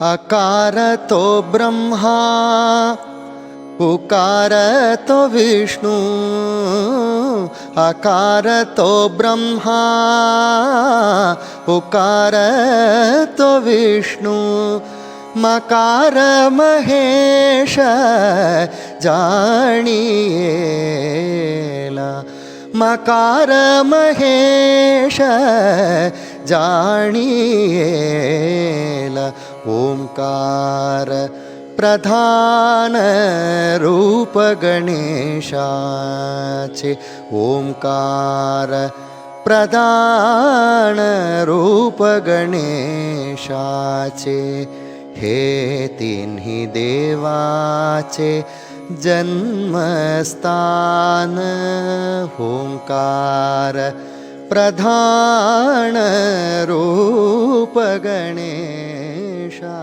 अकारतो ब्रह्मा उकारतो विष्णु अकारतो ब्रह्मा उकारतो विष्णु मकार महेश जानियेला मकार महेश जानियेला ओंकार प्रधान रूप गणेशाचे ओंकार प्रधान रूप गणेशाचे हे तिन्ही देवाचे जन्मस्थान ओंकार प्रधान रूप गणेशा।